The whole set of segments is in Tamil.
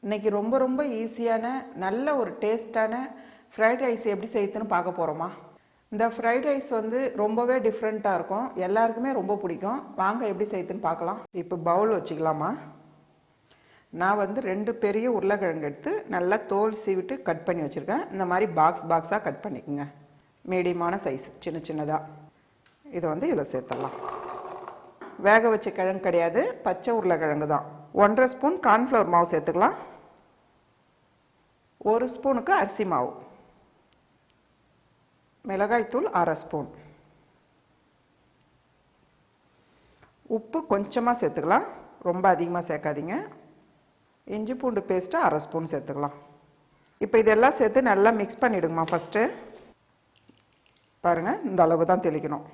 இன்றைக்கி ரொம்ப ரொம்ப ஈஸியான நல்ல ஒரு டேஸ்டான ஃப்ரைட் ரைஸ் எப்படி செய்யுதுன்னு பார்க்க போகிறோமா. இந்த ஃப்ரைட் ரைஸ் வந்து ரொம்பவே டிஃப்ரெண்ட்டாக இருக்கும், எல்லாருக்குமே ரொம்ப பிடிக்கும். வாங்க எப்படி செய்யுதுன்னு பார்க்கலாம். இப்போ பவுல் வச்சுக்கலாமா. நான் வந்து 2 பெரிய உருளைக்கிழங்கு எடுத்து நல்லா தோல் சீவிட்டு கட் பண்ணி வச்சுருக்கேன். இந்த மாதிரி பாக்ஸாக கட் பண்ணிக்கோங்க, மீடியமான சைஸ், சின்ன சின்னதாக. இதை வந்து இதில் சேர்த்துடலாம். வேக வச்ச கிழங்கு கிடையாது, பச்சை உருளைக்கிழங்கு தான். 1.5 ஸ்பூன் கார்ன்ஃப்ளவர் மாவு சேர்த்துக்கலாம். 1 ஸ்பூனுக்கு அரிசி மாவு, மிளகாய்த்தூள் 1/2 ஸ்பூன், உப்பு கொஞ்சமாக சேர்த்துக்கலாம், ரொம்ப அதிகமாக சேர்க்காதீங்க. இஞ்சி பூண்டு பேஸ்ட்டு 1/2 ஸ்பூன் சேர்த்துக்கலாம். இப்போ இதெல்லாம் சேர்த்து நல்லா மிக்ஸ் பண்ணிவிடுங்கம்மா. ஃபஸ்ட்டு பாருங்கள், இந்த அளவு தான் தெளிக்கணும்.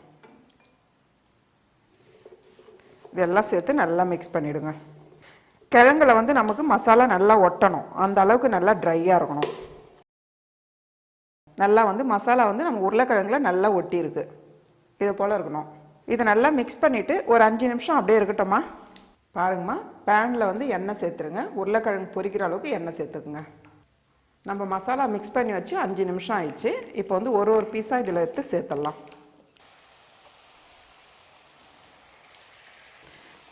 இதெல்லாம் சேர்த்து நல்லா மிக்ஸ் பண்ணிவிடுங்க. கிழங்குல வந்து நமக்கு மசாலா நல்லா ஒட்டணும், அந்த அளவுக்கு நல்லா ட்ரையாக இருக்கணும். நல்லா வந்து மசாலா வந்து நம்ம உருளைக்கிழங்குல நல்லா ஒட்டி இருக்கு, இது போல் இருக்கணும். இதை நல்லா மிக்ஸ் பண்ணிவிட்டு ஒரு 5 நிமிஷம் அப்படியே இருக்கட்டும்மா. பாருங்கம்மா, பேனில் வந்து எண்ணெய் சேர்த்துருங்க. உருளைக்கிழங்கு பொரிக்கிற அளவுக்கு எண்ணெய் சேர்த்துக்குங்க. நம்ம மசாலா மிக்ஸ் பண்ணி வச்சு 5 நிமிஷம் ஆயிடுச்சு. இப்போ வந்து ஒரு பீஸாக இதில் எடுத்து சேர்த்துடலாம்.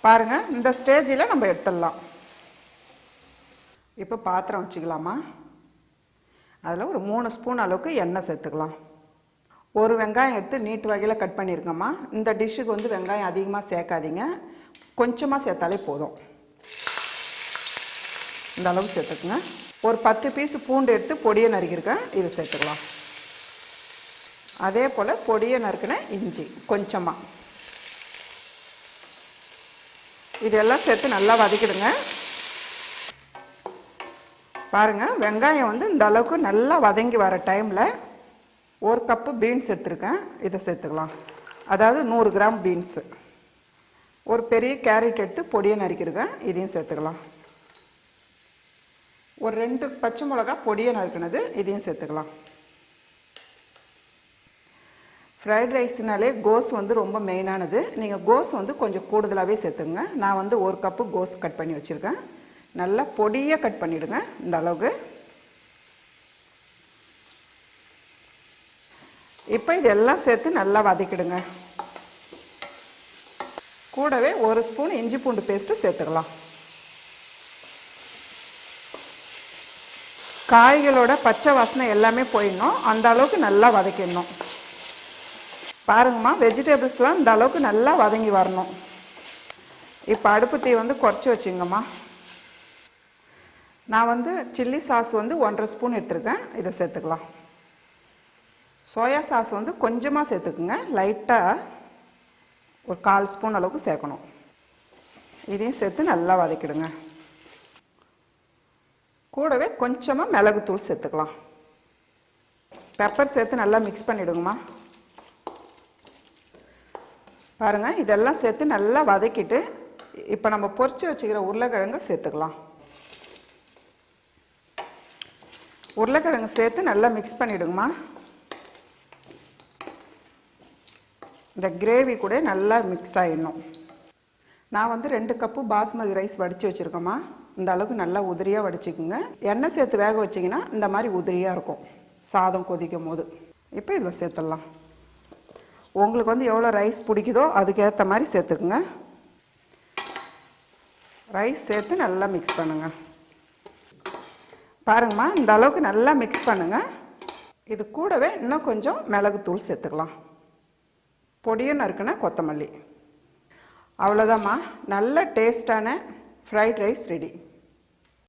பாருங்கள், இந்த ஸ்டேஜில் நம்ம எடுத்துடலாம். இப்போ பாத்திரம் வச்சுக்கலாமா. அதில் ஒரு 3 ஸ்பூன் அளவுக்கு எண்ணெய் சேர்த்துக்கலாம். ஒரு வெங்காயம் எடுத்து நீட்டு வகையில் கட் பண்ணியிருக்கோம்மா. இந்த டிஷ்ஷுக்கு வந்து வெங்காயம் அதிகமாக சேர்க்காதீங்க, கொஞ்சமாக சேர்த்தாலே போதும். இந்த அளவுக்கு சேர்த்துக்குங்க. ஒரு 10 பீஸ் பூண்டு எடுத்து பொடியை நறுக்கியிருக்கேன், இதை சேர்த்துக்கலாம். அதே போல் பொடியை நறுக்கின இஞ்சி கொஞ்சமாக, இதெல்லாம் சேர்த்து நல்லா வதக்கிடுங்க. பாருங்கள், வெங்காயம் வந்து இந்த அளவுக்கு நல்லா வதங்கி வர டைமில் 1 கப்பு பீன்ஸ் எடுத்துருக்கேன், இதை சேர்த்துக்கலாம். அதாவது 100 கிராம் பீன்ஸு. ஒரு பெரிய கேரட் எடுத்து பொடியை நறுக்கிருக்கேன், இதையும் சேர்த்துக்கலாம். ஒரு 2 பச்சை மிளகா பொடியை நறுக்கினது, இதையும் சேர்த்துக்கலாம். ஃப்ரைட் ரைஸ்னாலே கோஸ் வந்து ரொம்ப மெயினானது. நீங்கள் கோஸ் வந்து கொஞ்சம் கூடுதலாகவே சேர்த்துங்க. நான் வந்து 1 கப்பு கோஸ் கட் பண்ணி வச்சுருக்கேன். நல்லா பொடியாக கட் பண்ணிவிடுங்க, இந்த அளவுக்கு. இப்போ இதெல்லாம் சேர்த்து நல்லா வதக்கிடுங்க. கூடவே 1 ஸ்பூன் இஞ்சி பூண்டு பேஸ்ட்டு சேர்த்துக்கலாம். காய்களோட பச்சை வாசனை எல்லாமே போயிடணும், அந்த அளவுக்கு நல்லா வதக்கிடணும். பாருங்கம்மா, வெஜிடபிள்ஸ்லாம் இந்த அளவுக்கு நல்லா வதங்கி வரணும். இப்போ அடுப்பு தீ வந்து குறைச்சி வச்சுங்கம்மா. நான் வந்து சில்லி சாஸ் வந்து 1.5 ஸ்பூன் எடுத்துருக்கேன், இதை சேர்த்துக்கலாம். சோயா சாஸ் வந்து கொஞ்சமாக சேர்த்துக்குங்க, லைட்டாக ஒரு 1/4 ஸ்பூன் அளவுக்கு சேர்க்கணும். இதையும் சேர்த்து நல்லா வதக்கிடுங்க. கூடவே கொஞ்சமாக மிளகுத்தூள் சேர்த்துக்கலாம். பெப்பர் சேர்த்து நல்லா மிக்ஸ் பண்ணிவிடுங்கம்மா. பாருங்கள், இதெல்லாம் சேர்த்து நல்லா வதக்கிட்டு இப்போ நம்ம பொரிச்சு வச்சுக்கிற உருளைக்கிழங்கு சேர்த்துக்கலாம். உருளைக்கிழங்கு சேர்த்து நல்லா மிக்ஸ் பண்ணிவிடுங்கம்மா. இந்த கிரேவி கூட நல்லா மிக்ஸ் ஆகிடணும். நான் வந்து 2 கப்பு பாஸ்மதி ரைஸ் வடித்து வச்சுருக்கேம்மா. இந்த அளவுக்கு நல்லா உதிரியாக வடிச்சிக்குங்க. எண்ணெய் சேர்த்து வேக வச்சிங்கன்னா இந்த மாதிரி உதிரியாக இருக்கும் சாதம் கொதிக்கும் போது. இப்போ இதில் சேர்த்துடலாம். உங்களுக்கு வந்து எவ்வளோ ரைஸ் பிடிக்குதோ அதுக்கேற்ற மாதிரி சேர்த்துக்குங்க. ரைஸ் சேர்த்து நல்லா மிக்ஸ் பண்ணுங்கள். பாருங்கம்மா, இந்த அளவுக்கு நல்லா மிக்ஸ் பண்ணுங்கள். இது கூடவே இன்னும் கொஞ்சம் மிளகுத்தூள் சேர்த்துக்கலாம். பொடியும் நறுக்குன கொத்தமல்லி. அவ்வளோதாம்மா, நல்ல டேஸ்டான ஃப்ரைட் ரைஸ் ரெடி.